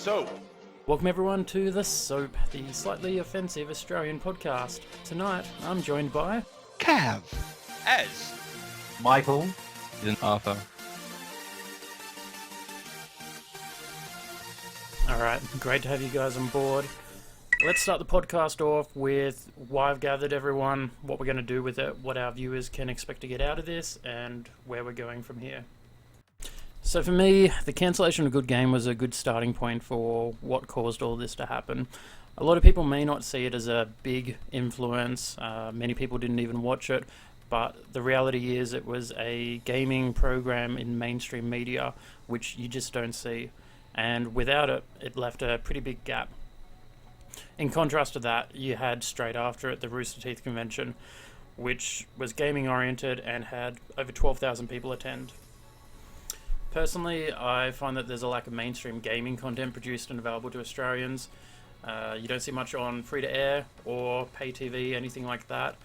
So, Welcome everyone to the S.O.A.P, the slightly offensive Australian podcast. Tonight, I'm joined by... Cav. as Michael. And Arthur. Alright, great to have you guys on board. Let's start the podcast off with why I've gathered everyone, what we're going to do with it, what our viewers can expect to get out of this, and where we're going from here. So for me, the cancellation of Good Game was a good starting point for what caused all this to happen. A lot of people may not see it as a big influence, many people didn't even watch it, but the reality is it was a gaming program in mainstream media which you just don't see, and without it, it left a pretty big gap. In contrast to that, you had straight after it the Rooster Teeth convention, which was gaming oriented and had over 12,000 people attend. Personally, I find that there's a lack of mainstream gaming content produced and available to Australians. You don't see much on free-to-air or pay TV, anything like that.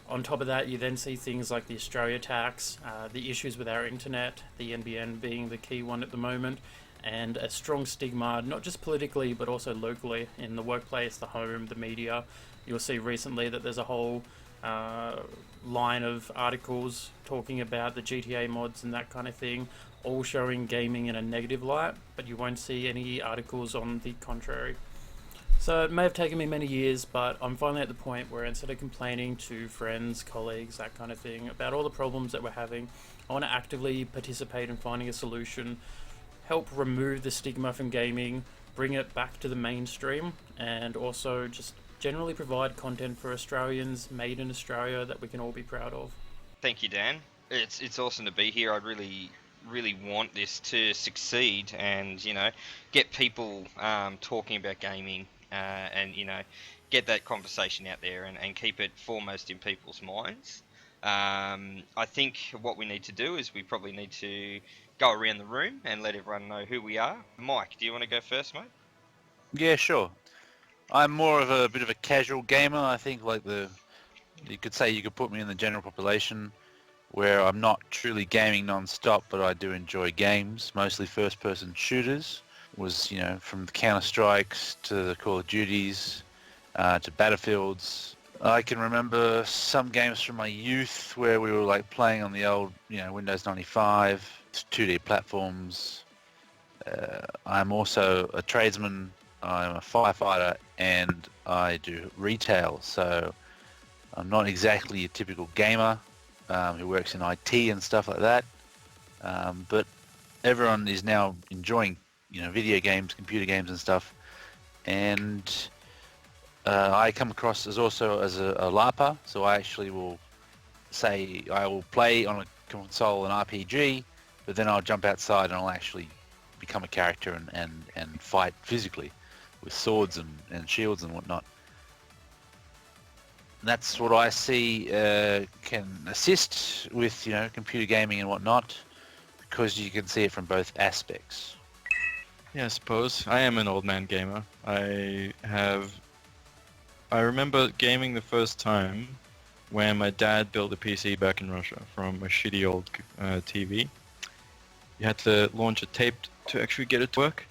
On top of that, you then see things like the Australia tax, the issues with our internet, the NBN being the key one at the moment, and a strong stigma, not just politically, but also locally, in the workplace, the home, the media. You'll see recently that there's a whole line of articles talking about the GTA mods and that kind of thing, all showing gaming in a negative light, but you won't see any articles on the contrary. So it may have taken me many years, but I'm finally at the point where instead of complaining to friends, colleagues, that kind of thing, about all the problems that we're having, I want to actively participate in finding a solution, help remove the stigma from gaming, bring it back to the mainstream, and also just generally provide content for Australians made in Australia that we can all be proud of. Thank you, Dan. It's awesome to be here. I really want this to succeed and, get people talking about gaming and, get that conversation out there and keep it foremost in people's minds. I think what we need to do is we probably need to go around the room and let everyone know who we are. Mike, do you want to go first, mate? Yeah, sure. I'm more of a bit of a casual gamer. I think you could say you could put me in the general population where I'm not truly gaming non-stop, but I do enjoy games, mostly first-person shooters. Was, from the Counter-Strikes to the Call of Duties to Battlefields. I can remember some games from my youth where we were playing on the old, Windows 95, 2D platforms. I'm also a tradesman, I'm a firefighter, and I do retail, so I'm not exactly a typical gamer who works in IT and stuff like that. But everyone is now enjoying, video games, computer games and stuff. And I come across as also as a LARPer, so I actually will say I will play on a console an RPG, but then I'll jump outside and I'll actually become a character and fight physically with swords and shields and whatnot. That's what I see can assist with, computer gaming and whatnot, because you can see it from both aspects. Yeah, I suppose. I am an old man gamer. I remember gaming the first time when my dad built a PC back in Russia from a shitty old TV. You had to launch a tape to actually get it to work.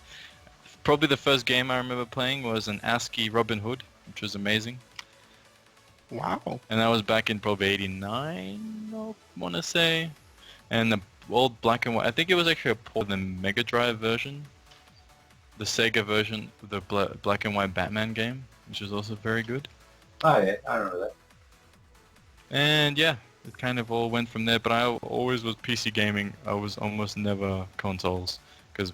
Probably the first game I remember playing was an ASCII Robin Hood, which was amazing. Wow. And that was back in probably 89, I want to say. And the old black and white, I think it was actually a port of the Mega Drive version. The Sega version of the black and white Batman game, which was also very good. Oh yeah, I remember that. And yeah, it kind of all went from there, but I always was PC gaming. I was almost never consoles, because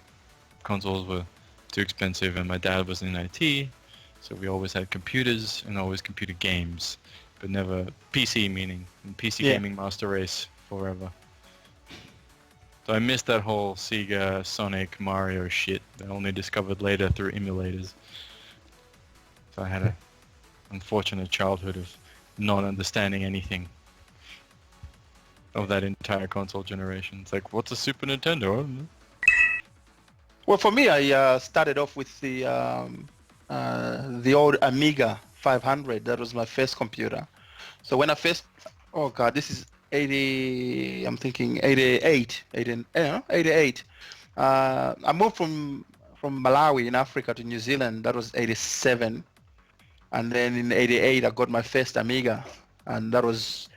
consoles were too expensive and my dad was in IT, so we always had computers and always computer games, but never PC, meaning PC Gaming Master Race forever. So I missed that whole Sega, Sonic, Mario shit that I only discovered later through emulators. So I had an unfortunate childhood of not understanding anything of that entire console generation. It's like, what's a Super Nintendo? I don't know. Well, for me, I started off with the old Amiga 500. That was my first computer. So when I first, oh god, this is 80. I'm thinking 88. 88. I moved from from Malawi in Africa to New Zealand. That was 87. And then in 88, I got my first Amiga, and that was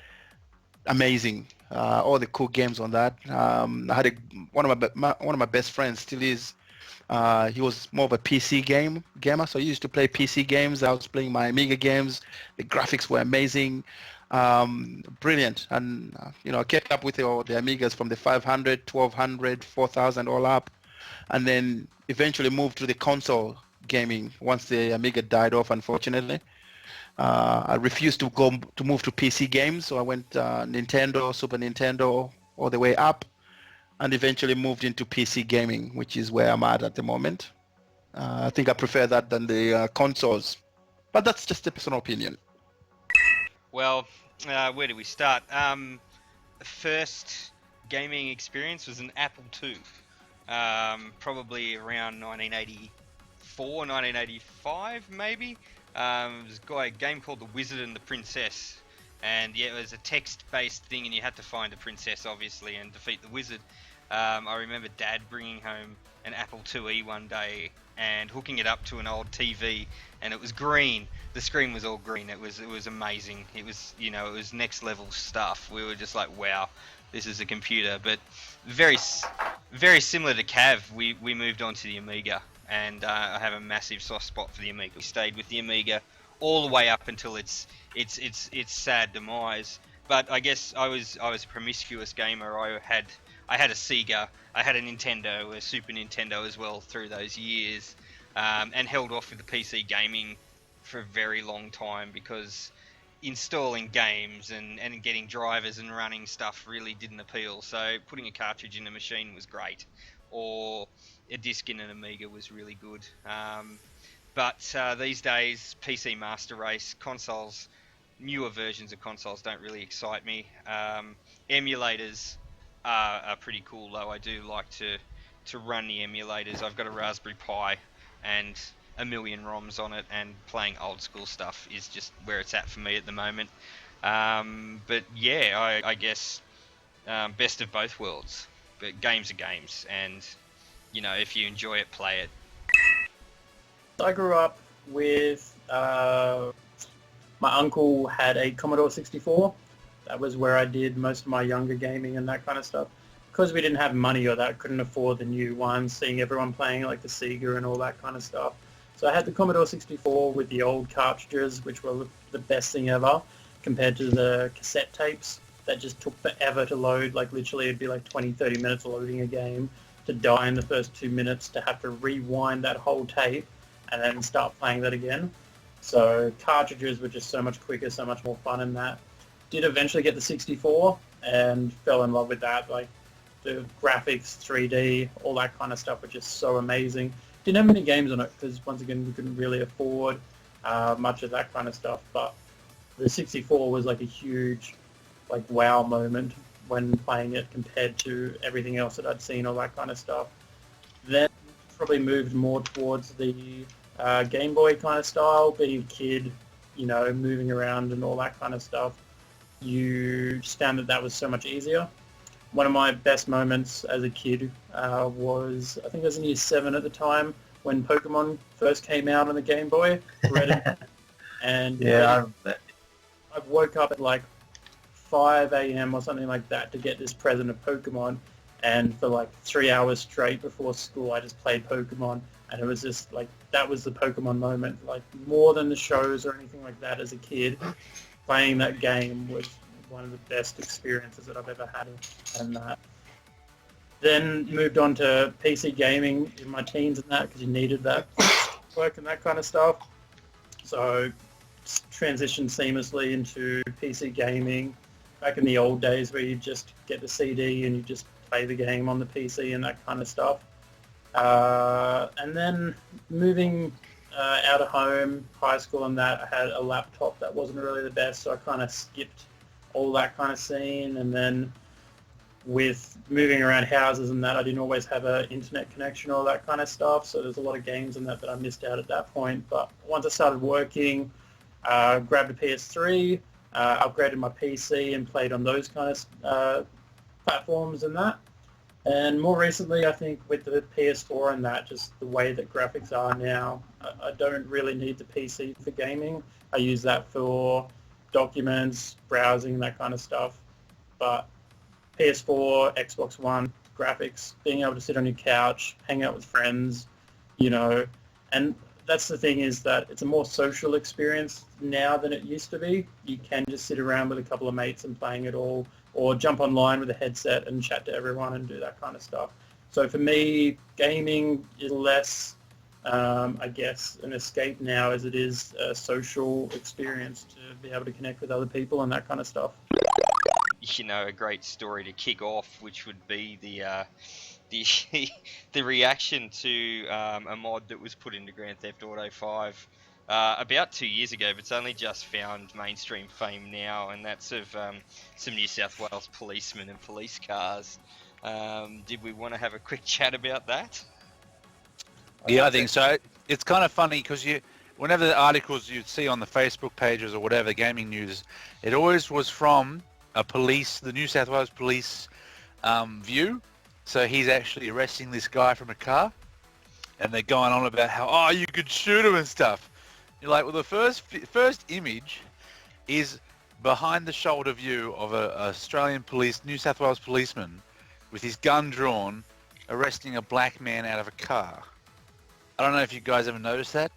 amazing. All the cool games on that. I had one of my best friends, still is. He was more of a PC gamer, so he used to play PC games. I was playing my Amiga games. The graphics were amazing, brilliant. And I kept up with all the Amigas from the 500, 1200, 4000, all up, and then eventually moved to the console gaming once the Amiga died off, unfortunately. I refused to move to PC games, so I went Nintendo, Super Nintendo, all the way up, and eventually moved into PC gaming, which is where I'm at the moment. I think I prefer that than the consoles, but that's just a personal opinion. Well, where do we start? First gaming experience was an Apple II, probably around 1984, 1985 maybe. It was a game called The Wizard and the Princess, and yeah, it was a text-based thing, and you had to find a princess, obviously, and defeat the wizard. I remember Dad bringing home an Apple IIe one day and hooking it up to an old TV, and it was green. The screen was all green. It was amazing. It was it was next level stuff. We were just like, wow, this is a computer. But very similar to Cav, we moved on to the Amiga, and I have a massive soft spot for the Amiga. We stayed with the Amiga all the way up until its sad demise. But I guess I was a promiscuous gamer. I had a Sega, I had a Nintendo, a Super Nintendo as well through those years, and held off with the PC gaming for a very long time because installing games and getting drivers and running stuff really didn't appeal. So putting a cartridge in a machine was great, or a disc in an Amiga was really good. But these days, PC Master Race, consoles, newer versions of consoles don't really excite me. Emulators are pretty cool though. I do like to run the emulators. I've got a Raspberry Pi and a million ROMs on it, and playing old school stuff is just where it's at for me at the moment. But yeah, I guess best of both worlds. But games are games, and if you enjoy it, play it. I grew up with my uncle had a Commodore 64. That was where I did most of my younger gaming and that kind of stuff. Because we didn't have money or that, couldn't afford the new ones, seeing everyone playing like the Sega and all that kind of stuff. So I had the Commodore 64 with the old cartridges, which were the best thing ever, compared to the cassette tapes that just took forever to load. Like literally it'd be like 20, 30 minutes loading a game, to die in the first 2 minutes, to have to rewind that whole tape and then start playing that again. So cartridges were just so much quicker, so much more fun in that. Did eventually get the 64 and fell in love with that. Like the graphics, 3D, all that kind of stuff was just so amazing. Didn't have many games on it because once again we couldn't really afford much of that kind of stuff. But the 64 was like a huge like wow moment when playing it compared to everything else that I'd seen, all that kind of stuff. Then probably moved more towards the Game Boy kind of style, being a kid, moving around and all that kind of stuff. You just found that was so much easier. One of my best moments as a kid was, I think I was in year 7 at the time, when Pokemon first came out on the Game Boy. And Yeah, I remember that. I woke up at like 5 a.m. or something like that to get this present of Pokemon, and for like 3 hours straight before school I just played Pokemon, and it was just like, that was the Pokemon moment, like more than the shows or anything like that. As a kid, playing that game was one of the best experiences that I've ever had, and then moved on to PC gaming in my teens and that, because you needed that work and that kind of stuff. So transitioned seamlessly into PC gaming back in the old days where you just get the CD and you just play the game on the PC and that kind of stuff. And then moving out of home, high school and that, I had a laptop that wasn't really the best, so I kind of skipped all that kind of scene. And then with moving around houses and that, I didn't always have an internet connection, all that kind of stuff, so there's a lot of games in that I missed out at that point. But once I started working, grabbed a PS3, upgraded my PC and played on those kind of platforms and that. And more recently, I think with the PS4 and that, just the way that graphics are now, I don't really need the PC for gaming. I use that for documents, browsing, that kind of stuff. But PS4, Xbox One, graphics, being able to sit on your couch, hang out with friends, you know, and that's the thing is that it's a more social experience now than it used to be. You can just sit around with a couple of mates and playing it all, or jump online with a headset and chat to everyone and do that kind of stuff. So for me, gaming is less, I guess, an escape now as it is a social experience to be able to connect with other people and that kind of stuff. A great story to kick off, which would be the the reaction to a mod that was put into Grand Theft Auto 5 about 2 years ago, but it's only just found mainstream fame now, and that's of some New South Wales policemen and police cars. Did we want to have a quick chat about that? Yeah, I think so. It's kind of funny because whenever the articles you'd see on the Facebook pages or whatever, gaming news, it always was from the New South Wales police view. So he's actually arresting this guy from a car, and they're going on about how, you could shoot him and stuff. You're like, well, the first image is behind the shoulder view of a Australian New South Wales policeman with his gun drawn, arresting a black man out of a car. I don't know if you guys ever noticed that,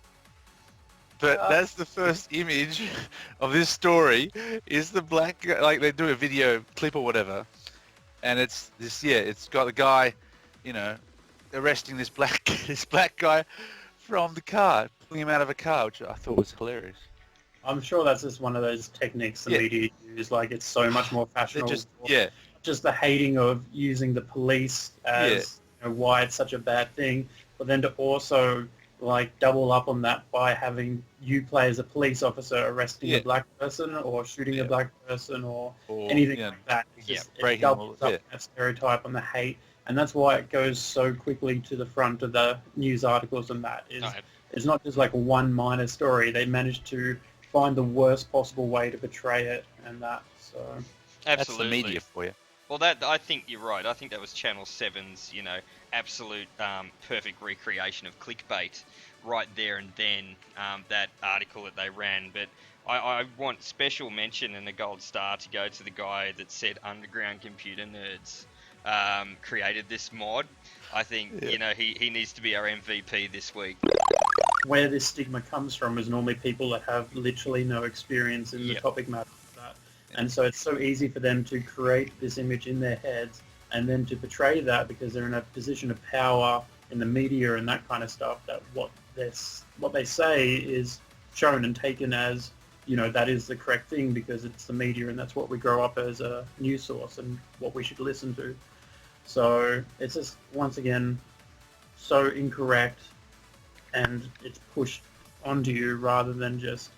but that's the first image of this story is the black guy. Like, they do a video clip or whatever, and it's got the guy, arresting this black guy from the car, pulling him out of a car, which I thought was hilarious. I'm sure that's just one of those techniques the media use. Like, it's so much more fashionable. Just the hating of using the police as why it's such a bad thing, but then to also like double up on that by having you play as a police officer arresting a black person or shooting a black person or anything like that. It doubles up that stereotype on the hate, and that's why it goes so quickly to the front of the news articles. And that is, it's not just like one minor story. They managed to find the worst possible way to portray it, and that. So absolutely, that's the media for you. Well, I think you're right. I think that was Channel 7's, absolute perfect recreation of clickbait right there and then, that article that they ran. But I want special mention and a gold star to go to the guy that said Underground Computer Nerds created this mod. I think, he needs to be our MVP this week. Where this stigma comes from is normally people that have literally no experience in the topic matter of that. And so it's so easy for them to create this image in their heads and then to portray that because they're in a position of power in the media and that kind of stuff, that what they say is shown and taken as, that is the correct thing because it's the media and that's what we grow up as a news source and what we should listen to. So it's just, once again, so incorrect, and it's pushed onto you rather than just,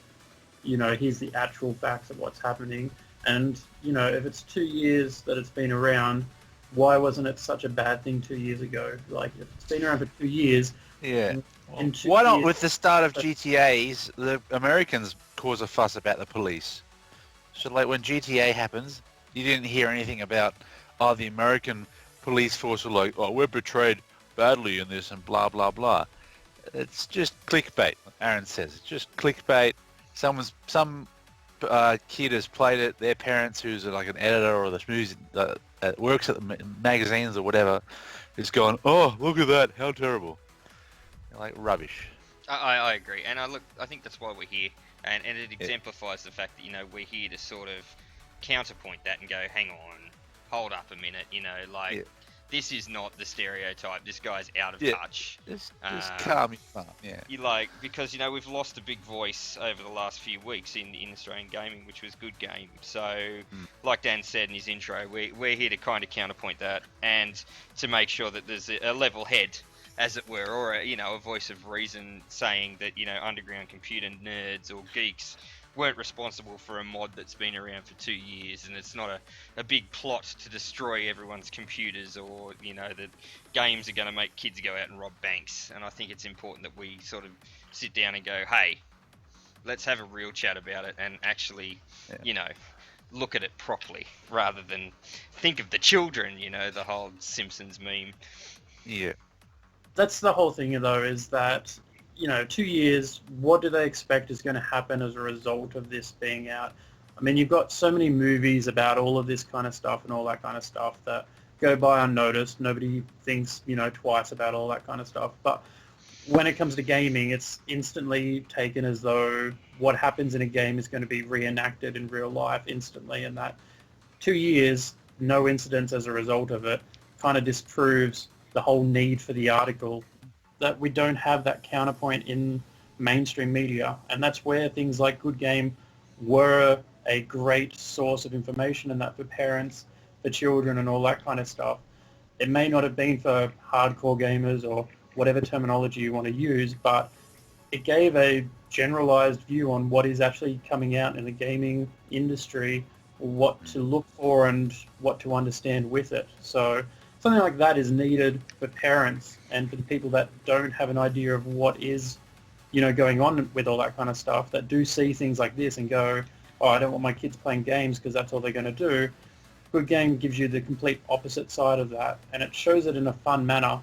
here's the actual facts of what's happening. And, if it's 2 years that it's been around, why wasn't it such a bad thing 2 years ago? Like, if it's been around for 2 years... Yeah. Why not, with the start of GTAs, the Americans cause a fuss about the police? So, like, when GTA happens, you didn't hear anything about, the American police force were like, we're betrayed badly in this and blah, blah, blah. It's just clickbait, Aaron says. It's just clickbait. Some kid has played it. Their parents, who's like an editor or the music that works at the magazines or whatever, is going, oh, look at that, how terrible. Like, rubbish. I agree, and I think that's why we're here, and it exemplifies the fact that we're here to sort of counterpoint that and go, hang on, hold up a minute, this is not the stereotype. This guy's out of touch. Just calm your thumb, because we've lost a big voice over the last few weeks in Australian gaming, which was good game. So, like Dan said in his intro, we're here to kind of counterpoint that and to make sure that there's a level head, as it were, or a voice of reason saying that underground computer nerds or geeks weren't responsible for a mod that's been around for 2 years, and it's not a big plot to destroy everyone's computers, or that games are going to make kids go out and rob banks. And I think it's important that we sort of sit down and go, hey, let's have a real chat about it and actually look at it properly rather than think of the children. You know, the whole Simpsons meme. Yeah. That's the whole thing, though, is that, 2 years, what do they expect is going to happen as a result of this being out? I mean, you've got so many movies about all of this kind of stuff and all that kind of stuff that go by unnoticed. Nobody thinks, twice about all that kind of stuff. But when it comes to gaming, it's instantly taken as though what happens in a game is going to be reenacted in real life instantly, and that 2 years, no incidents as a result of it, kind of disproves the whole need for the article, that we don't have that counterpoint in mainstream media. And that's where things like Good Game were a great source of information, and that for parents, for children and all that kind of stuff. It may not have been for hardcore gamers or whatever terminology you want to use, but it gave a generalized view on what is actually coming out in the gaming industry, what to look for and what to understand with it. So something like that is needed for parents and for the people that don't have an idea of what is, going on with all that kind of stuff, that do see things like this and go, oh, I don't want my kids playing games because that's all they're going to do. Good Game gives you the complete opposite side of that, and it shows it in a fun manner.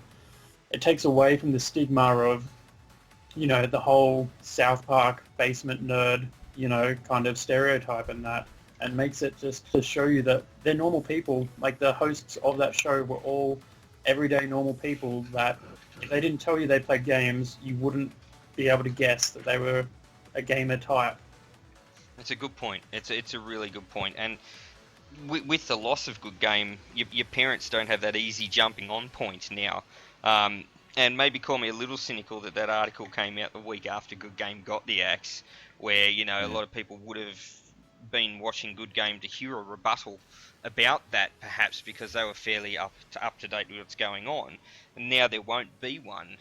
It takes away from the stigma of, the whole South Park basement nerd, kind of stereotype and that, and makes it just to show you that they're normal people. Like the hosts of that show were all everyday normal people that if they didn't tell you they played games, you wouldn't be able to guess that they were a gamer type. It's a good point. It's a really good point. And with the loss of Good Game, your parents don't have that easy jumping on point now. And maybe call me a little cynical that article came out the week after Good Game got the axe, where, a lot of people would have been watching Good Game to hear a rebuttal about that, perhaps because they were fairly up to date with what's going on. And now there won't be one.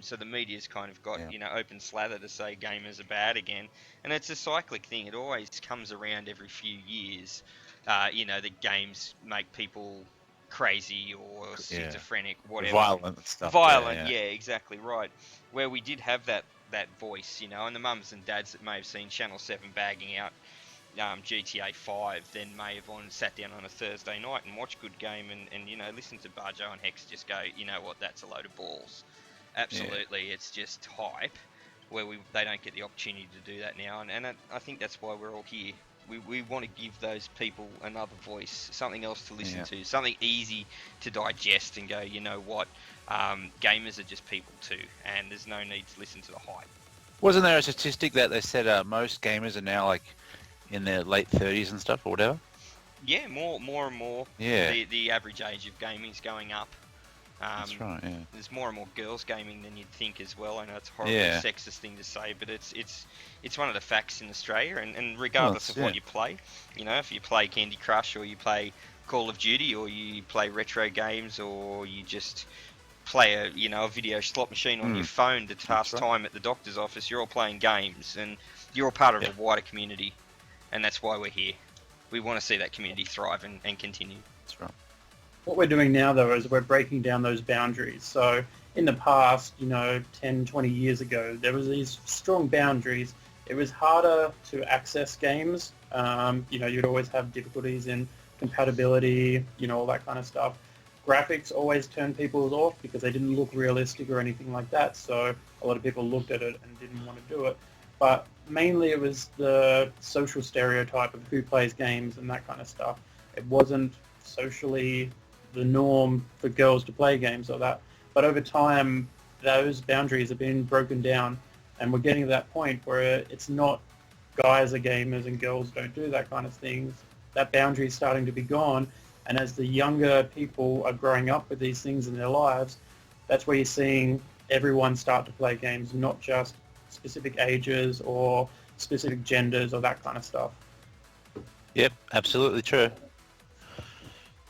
So the media's kind of got, open slather to say gamers are bad again. And it's a cyclic thing. It always comes around every few years. The games make people crazy or schizophrenic, whatever. Violent stuff. Violent, yeah, exactly right. Where we did have that voice, and the mums and dads that may have seen Channel 7 bagging out GTA 5 then may have sat down on a Thursday night and watched Good Game and listen to Barjo and Hex just go, you know what, that's a load of balls. Absolutely, it's just hype, where they don't get the opportunity to do that now, and I think that's why we're all here. We want to give those people another voice, something else to listen to, something easy to digest and go, you know what, gamers are just people too, and there's no need to listen to the hype. Wasn't there a statistic that they said most gamers are now like in their late 30s and stuff or whatever? Yeah, more and more. Yeah. The average age of gaming is going up. That's right, yeah. There's more and more girls gaming than you'd think as well. I know it's a horribly sexist thing to say, but it's one of the facts in Australia, and regardless of what you play, if you play Candy Crush or you play Call of Duty or you play retro games or you just play a video slot machine on your phone to pass time at the doctor's office, you're all playing games and you're all part of a wider community, and that's why we're here. We want to see that community thrive and continue. That's right. What we're doing now, though, is we're breaking down those boundaries. So in the past, 10, 20 years ago, there was these strong boundaries. It was harder to access games. You'd always have difficulties in compatibility, all that kind of stuff. Graphics always turned people off because they didn't look realistic or anything like that. So a lot of people looked at it and didn't want to do it. But mainly it was the social stereotype of who plays games and that kind of stuff. It wasn't socially the norm for girls to play games or that. But over time, those boundaries have been broken down, and we're getting to that point where it's not guys are gamers and girls don't do that kind of things. That boundary is starting to be gone, and as the younger people are growing up with these things in their lives, that's where you're seeing everyone start to play games, not just specific ages or specific genders or that kind of stuff. Yep, absolutely true.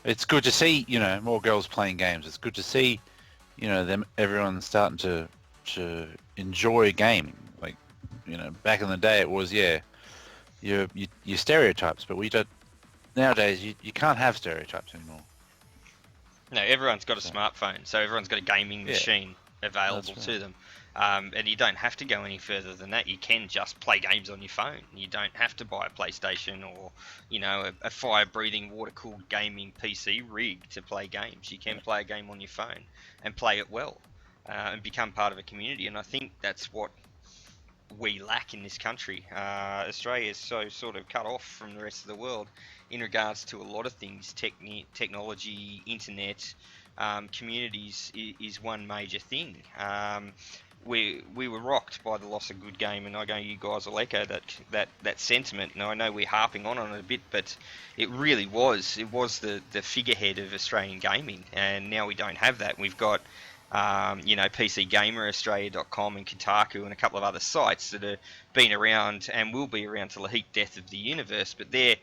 It's good to see, more girls playing games. It's good to see, everyone starting to enjoy gaming. Like, back in the day it was, your stereotypes, but we don't. Nowadays, you can't have stereotypes anymore. No, everyone's got a smartphone, so everyone's got a gaming machine available to them. And you don't have to go any further than that. You can just play games on your phone. You don't have to buy a PlayStation or, a fire-breathing, water-cooled gaming PC rig to play games. You can play a game on your phone and play it well, and become part of a community. And I think that's what we lack in this country. Australia is so sort of cut off from the rest of the world in regards to a lot of things. Technology, internet, communities is one major thing. We were rocked by the loss of Good Game, and I know you guys will echo that sentiment. And I know we're harping on it a bit, but it really was the figurehead of Australian gaming, and now we don't have that. We've got PCGamerAustralia.com and Kotaku and a couple of other sites that have been around and will be around till the heat death of the universe, but they're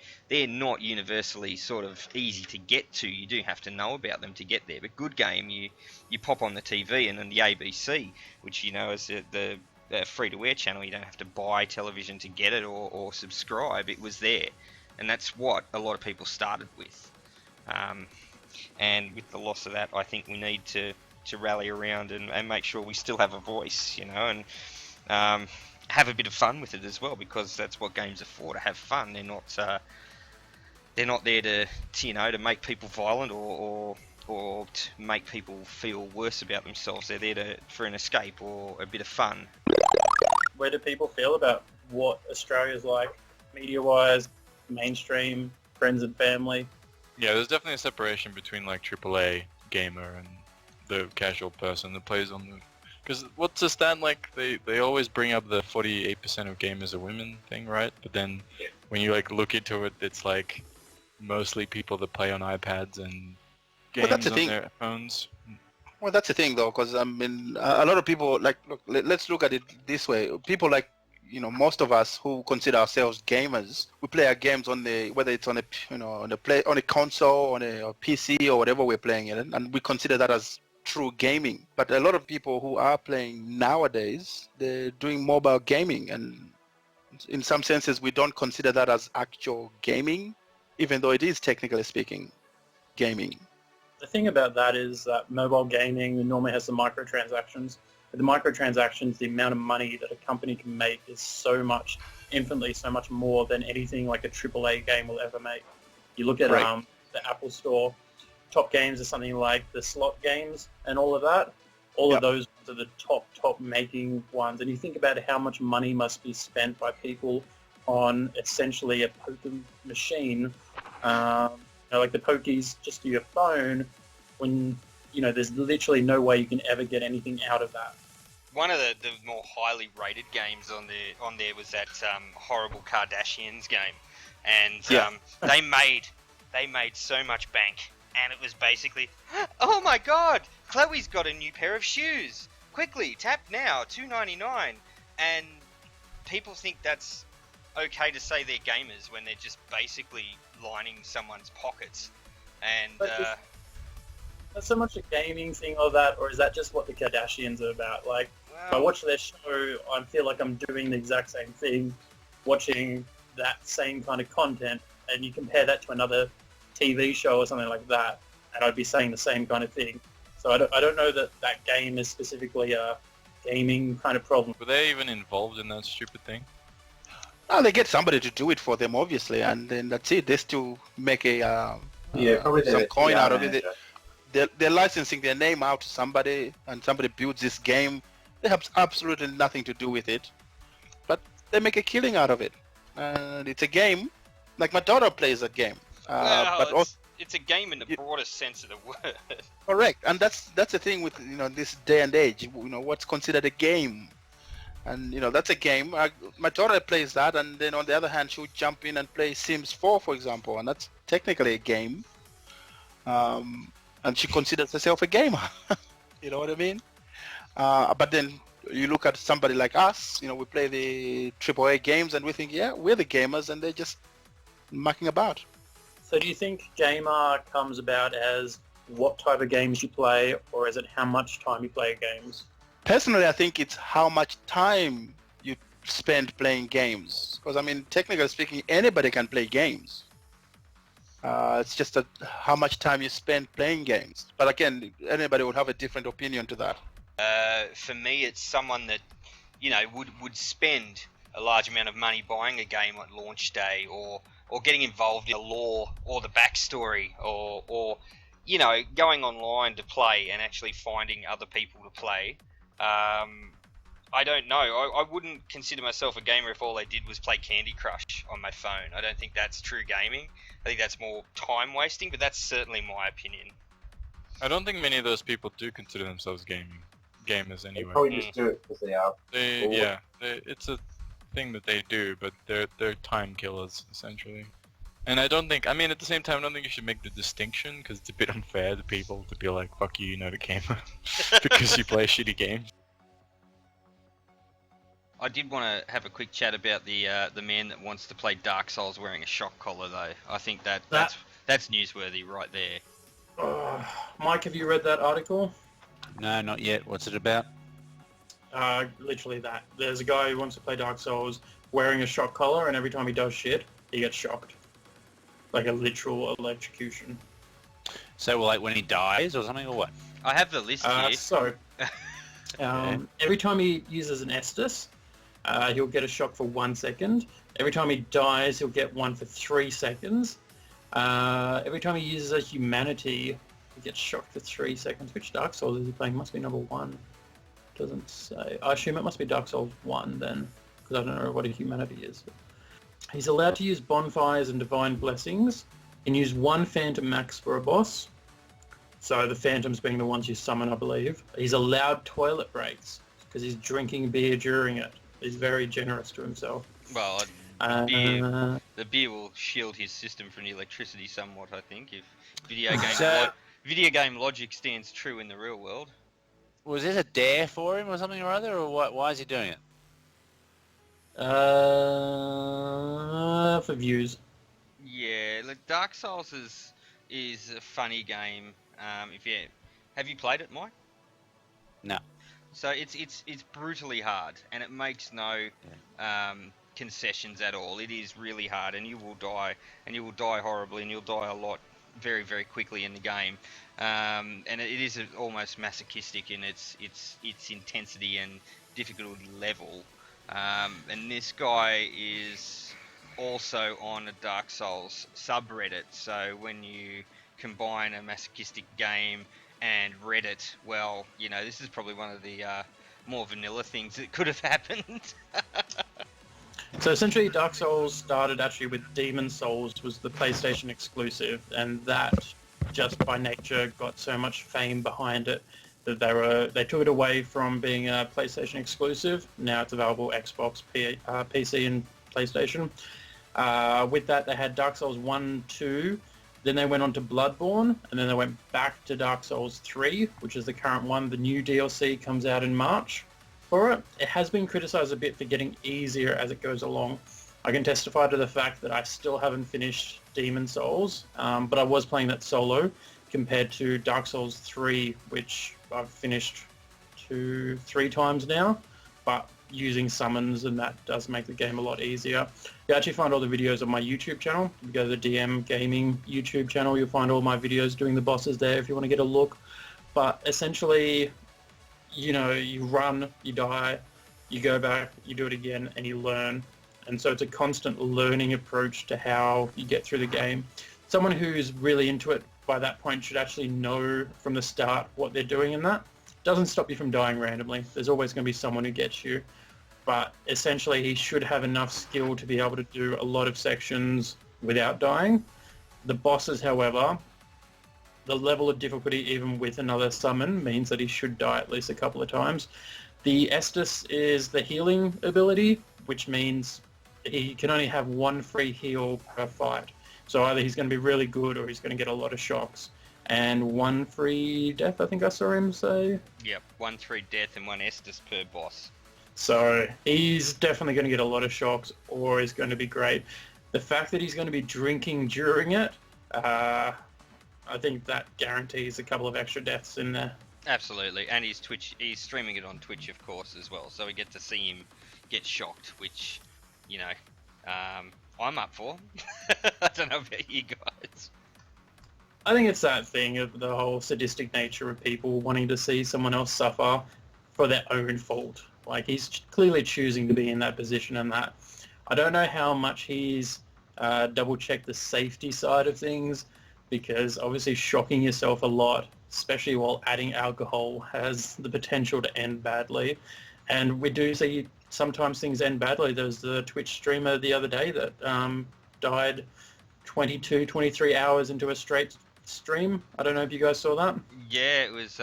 not universally sort of easy to get to. You do have to know about them to get there. But Good Game, you pop on the TV, and then the ABC, which is the free-to-air channel, you don't have to buy television to get it or subscribe. It was there, and that's what a lot of people started with. And with the loss of that, I think we need to rally around and make sure we still have a voice, and have a bit of fun with it as well, because that's what games are for, to have fun. They're not there to make people violent or to make people feel worse about themselves. They're there for an escape or a bit of fun. Where do people feel about what Australia's like, media-wise, mainstream, friends and family? Yeah, there's definitely a separation between like AAA gamer and the casual person that plays on the... Because what's the stat like? They always bring up the 48% of gamers are women thing, right? But then when you like look into it, it's like mostly people that play on iPads and games that's the on thing. their phones. Well, that's the thing, though, because I mean, a lot of people let's look at it this way. People like, most of us who consider ourselves gamers, we play our games whether it's on a console, on a PC or whatever we're playing it, and we consider that as true gaming. But a lot of people who are playing nowadays, they're doing mobile gaming, and in some senses, we don't consider that as actual gaming, even though it is technically speaking gaming. The thing about that is that mobile gaming normally has some microtransactions. But the microtransactions, the amount of money that a company can make is infinitely so much more than anything like a AAA game will ever make. You look at the Apple Store, top games are something like the slot games and all of that. All of those are the top making ones. And you think about how much money must be spent by people on essentially a poker machine, like the pokies just to your phone, when there's literally no way you can ever get anything out of that. One of the more highly rated games on there was that horrible Kardashians game, and they made so much bank, and it was basically, oh my god, Chloe's got a new pair of shoes. Quickly, tap now, $2.99, and people think that's okay to say they're gamers when they're just basically lining someone's pockets, and. That's so much a gaming thing or that, or is that just what the Kardashians are about? Like, if I watch their show, I feel like I'm doing the exact same thing, watching that same kind of content, and you compare that to another TV show or something like that, and I'd be saying the same kind of thing. So I don't know that game is specifically a gaming kind of problem. Were they even involved in that stupid thing? Well, they get somebody to do it for them, obviously, and then that's it. They still make probably some coin out of it. manager. They're licensing their name out to somebody, and somebody builds this game. They have absolutely nothing to do with it, but they make a killing out of it. And it's a game. Like my daughter plays that game. It's a game in the broadest sense of the word. Correct, and that's the thing with this day and age. What's considered a game, and that's a game. My daughter plays that, and then on the other hand, she'll jump in and play Sims 4, for example, and that's technically a game. And she considers herself a gamer. You know what I mean? But then you look at somebody like us, we play the AAA games and we think, yeah, we're the gamers, and they're just mucking about. So do you think gamer comes about as what type of games you play, or is it how much time you play games? Personally, I think it's how much time you spend playing games. Because, technically speaking, anybody can play games. It's just how much time you spend playing games. But again, anybody would have a different opinion to that. For me, it's someone that, you know, would spend a large amount of money buying a game at launch day, or getting involved in the lore or the backstory, or you know, going online to play and actually finding other people to play. I don't know. I wouldn't consider myself a gamer if all I did was play Candy Crush on my phone. I don't think that's true gaming. I think that's more time wasting, but that's certainly my opinion. I don't think many of those people do consider themselves gamers They anyway. probably just do it because they are. They, bored. yeah, it's a thing that they do, but they're time killers essentially. And I don't think, I mean, at the same time, I don't think you should make the distinction, because it's a bit unfair to people to be like, fuck you, you're not a gamer, because you play shitty games. I did want to have a quick chat about the man that wants to play Dark Souls wearing a shock collar, though. I think that's newsworthy right there. Mike, have you read that article? No, not yet. What's it about? Literally that. There's a guy who wants to play Dark Souls wearing a shock collar, and every time he does shit, he gets shocked. Like a literal electrocution. So, like, when he dies or something, or what? I have the list here. Every time he uses an Estus, he'll get a shock for 1 second. Every time he dies, he'll get one for 3 seconds. Every time he uses a humanity, he gets shocked for 3 seconds. Which Dark Souls is he playing? Must be number 1. Doesn't say. I assume it must be Dark Souls 1 then, because I don't know what a humanity is. He's allowed to use bonfires and divine blessings. He can use 1 Phantom Max for a boss. So the Phantoms being the ones you summon, I believe. He's allowed toilet breaks because he's drinking beer during it. He's very generous to himself. Well, the beer will shield his system from the electricity somewhat, I think, if video game logic stands true in the real world. Was this a dare for him or something or other, or what? Why is he doing it? For views. Yeah, look, Dark Souls is a funny game. Have you played it, Mike? No. So it's brutally hard, and it makes no concessions at all. It is really hard, and you will die horribly, and you'll die a lot, very, very quickly in the game. And it is almost masochistic in its intensity and difficulty level. And this guy is also on a Dark Souls subreddit, so when you combine a masochistic game and Reddit, well, you know, this is probably one of the more vanilla things that could have happened. So essentially Dark Souls started actually with Demon Souls, was the PlayStation exclusive, and that just by nature got so much fame behind it that they took it away from being a PlayStation exclusive. Now it's available Xbox, PC and PlayStation. With that they had Dark Souls 1, 2, then they went on to Bloodborne, and then they went back to Dark Souls 3, which is the current one. The new DLC comes out in March for it. It has been criticized a bit for getting easier as it goes along. I can testify to the fact that I still haven't finished Demon Souls, but I was playing that solo compared to Dark Souls 3, which I've finished 2-3 times now, but using summons, and that does make the game a lot easier. You actually find all the videos on my YouTube channel. If you go to the DM Gaming YouTube channel, you'll find all my videos doing the bosses there if you want to get a look. But essentially, you know, you run, you die, you go back, you do it again, and you learn. And so it's a constant learning approach to how you get through the game. Someone who's really into it by that point should actually know from the start what they're doing in that. Doesn't stop you from dying randomly. There's always going to be someone who gets you. But essentially he should have enough skill to be able to do a lot of sections without dying. The bosses, however, the level of difficulty even with another summon means that he should die at least a couple of times. The Estus is the healing ability, which means he can only have 1 free heal per fight. So either he's going to be really good or he's going to get a lot of shocks. And 1 free death, I think I saw him say. Yep, 1 free death and 1 Estus per boss. So he's definitely going to get a lot of shocks, or he's going to be great. The fact that he's going to be drinking during it, I think that guarantees a couple of extra deaths in there. Absolutely, and he's streaming it on Twitch, of course, as well. So we get to see him get shocked, which, you know, I'm up for. I don't know about you guys. I think it's that thing of the whole sadistic nature of people wanting to see someone else suffer. for their own fault. Like, he's clearly choosing to be in that position, and that I don't know how much he's double-checked the safety side of things, because obviously shocking yourself a lot, especially while adding alcohol, has the potential to end badly. And we do see sometimes things end badly. There was the Twitch streamer the other day that died 22, 23 hours into a straight stream. I don't know if you guys saw that. Yeah, it was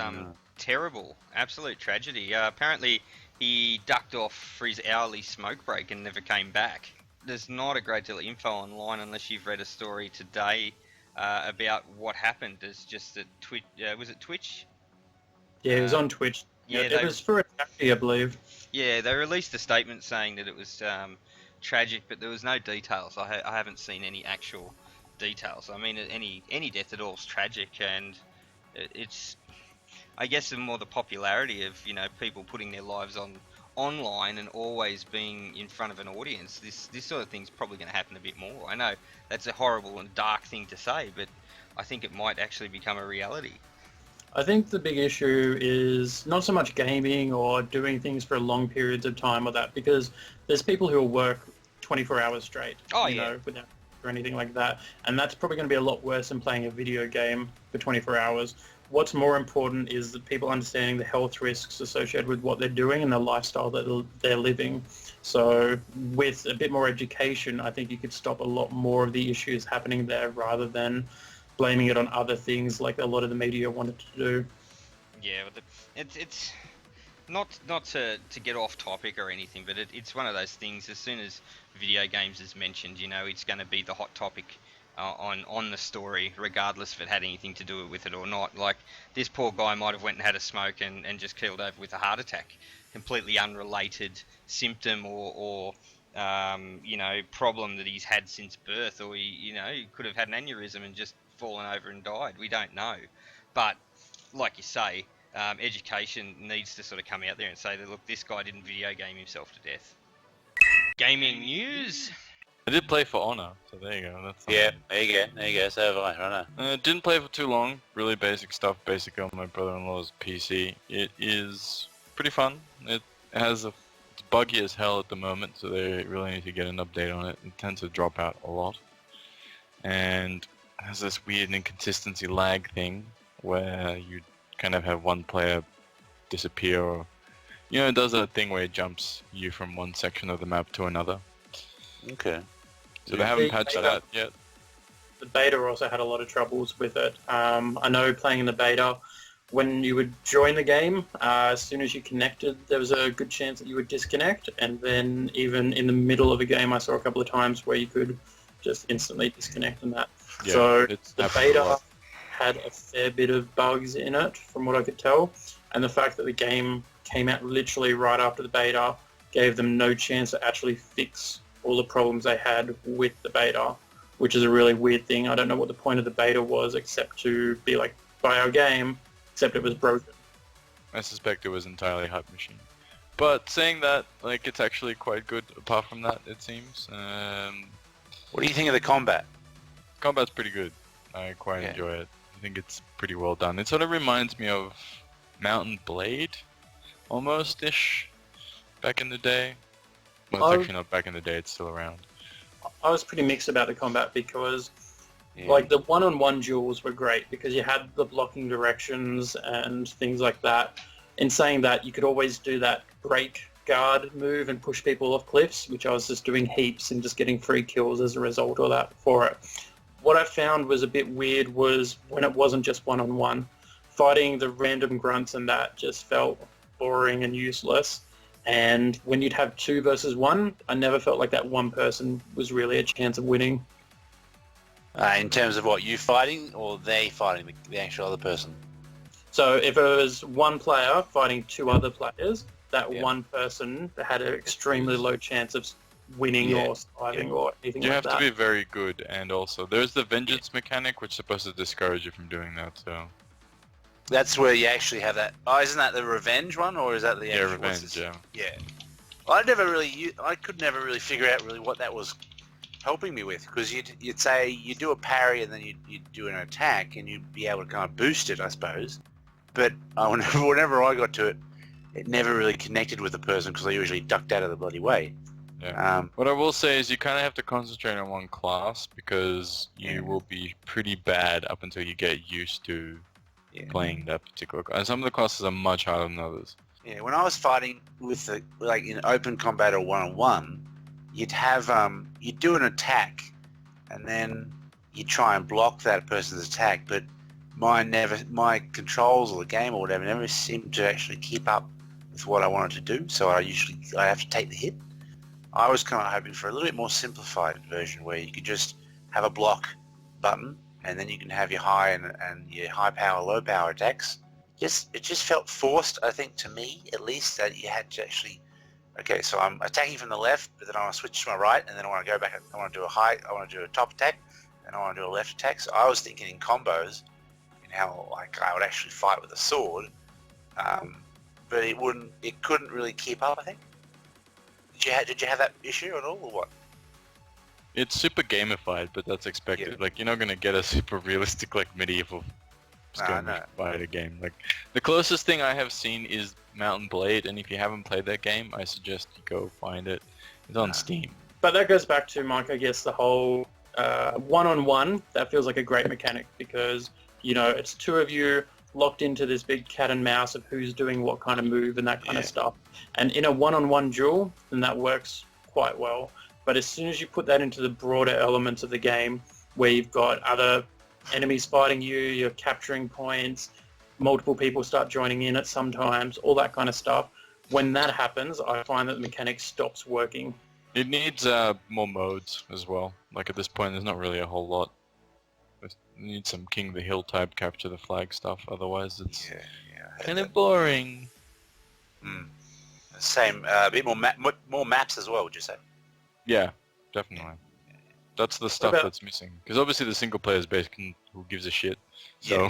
terrible, absolute tragedy. Apparently, he ducked off for his hourly smoke break and never came back. There's not a great deal of info online unless you've read a story today about what happened. There's just that Twitch. Was it Twitch? Yeah, it was on Twitch. Yeah, it was for a charity, I believe. Yeah, they released a statement saying that it was tragic, but there was no details. I haven't seen any actual details. I mean, any death at all is tragic, and it's, I guess, the more the popularity of, you know, people putting their lives online and always being in front of an audience. This sort of thing's probably going to happen a bit more. I know that's a horrible and dark thing to say, but I think it might actually become a reality. I think the big issue is not so much gaming or doing things for long periods of time or that, because there's people who will work 24 hours straight, you know, without or anything like that, and that's probably going to be a lot worse than playing a video game for 24 hours. What's more important is that people understanding the health risks associated with what they're doing and the lifestyle that they're living. So with a bit more education, I think you could stop a lot more of the issues happening there rather than blaming it on other things like a lot of the media wanted to do. Yeah, but it's not to get off topic or anything, but it's one of those things. As soon as video games is mentioned, you know, it's going to be the hot topic on the story, regardless if it had anything to do with it or not. Like, this poor guy might have went and had a smoke and just keeled over with a heart attack, completely unrelated symptom or you know, problem that he's had since birth, or he could have had an aneurysm and just fallen over and died. We don't know, but like you say, education needs to sort of come out there and say that, look, this guy didn't video game himself to death. Gaming news. I did play For Honor, so there you go. That's Yeah, there you go. So have I know. Didn't play for too long. Really basic stuff, basically on my brother-in-law's PC. It is pretty fun. It has it's buggy as hell at the moment, so they really need to get an update on it. It tends to drop out a lot, and has this weird inconsistency lag thing where you kind of have one player disappear, or it does that thing where it jumps you from one section of the map to another. Okay. So they haven't patched that yet. The beta also had a lot of troubles with it. I know playing in the beta, when you would join the game, as soon as you connected, there was a good chance that you would disconnect, and then even in the middle of a game, I saw a couple of times where you could just instantly disconnect and that. Yeah, so the beta had a fair bit of bugs in it, from what I could tell, and the fact that the game came out literally right after the beta gave them no chance to actually fix all the problems they had with the beta, which is a really weird thing. I don't know what the point of the beta was, except to be like, buy our game, except it was broken. I suspect it was entirely hype machine. But saying that, like, it's actually quite good apart from that, it seems. What do you think of the combat? Combat's pretty good. I quite enjoy it. I think it's pretty well done. It sort of reminds me of Mountain Blade, almost-ish, back in the day. Well, it's actually not back in the day, it's still around. I was pretty mixed about the combat because like the one-on-one duels were great because you had the blocking directions and things like that. In saying that, you could always do that break guard move and push people off cliffs, which I was just doing heaps and just getting free kills as a result of that for it. What I found was a bit weird was when it wasn't just one-on-one. Fighting the random grunts and that just felt boring and useless. And when you'd have 2 versus 1, I never felt like that one person was really a chance of winning. In terms of what, you fighting or they fighting the actual other person? So if it was one player fighting 2 other players, that one person had an extremely low chance of winning or surviving or anything you like that. You have to be very good, and also there's the vengeance mechanic, which is supposed to discourage you from doing that, so... That's where you actually have that. Oh, isn't that the revenge one, or is that the actual... revenge, yeah. Yeah. I could never really figure out really what that was helping me with, because you'd say you do a parry and then you'd do an attack and you'd be able to kind of boost it, I suppose. But whenever I got to it, it never really connected with the person because I usually ducked out of the bloody way. Yeah. What I will say is you kind of have to concentrate on one class because you Yeah. will be pretty bad up until you get used to playing that particular class. And some of the classes are much harder than others. Yeah, when I was fighting with like in open combat or one-on-one, you'd have you'd do an attack, and then you try and block that person's attack, but my controls or the game or whatever never seemed to actually keep up with what I wanted to do. So I have to take the hit. I was kind of hoping for a little bit more simplified version where you could just have a block button, and then you can have your high and your high power, low power attacks. It just felt forced, I think, to me at least, that you had to actually. Okay, so I'm attacking from the left, but then I want to switch to my right, and then I want to go back. I want to do a top attack, and I want to do a left attack. So I was thinking in combos, in how like I would actually fight with a sword, but it couldn't really keep up. I think. Did you have that issue at all, or what? It's super gamified, but that's expected. Yeah. Like, you're not going to get a super realistic, like, medieval skirmish no. fighter game. Like, the closest thing I have seen is Mountain Blade, and if you haven't played that game, I suggest you go find it. It's on Steam. But that goes back to, Mike, I guess, the whole one-on-one. That feels like a great mechanic because, you know, it's two of you locked into this big cat and mouse of who's doing what kind of move and that kind of stuff. And in a one-on-one duel, then that works quite well. But as soon as you put that into the broader elements of the game, where you've got other enemies fighting you, you're capturing points, multiple people start joining in at some times, all that kind of stuff, when that happens, I find that the mechanic stops working. It needs more modes as well. Like, at this point, there's not really a whole lot. You need some King of the Hill type capture the flag stuff, otherwise it's kind of boring. Same, a bit more maps as well, would you say? Yeah, definitely. That's the stuff that's missing. Because obviously the single player is basically who gives a shit. So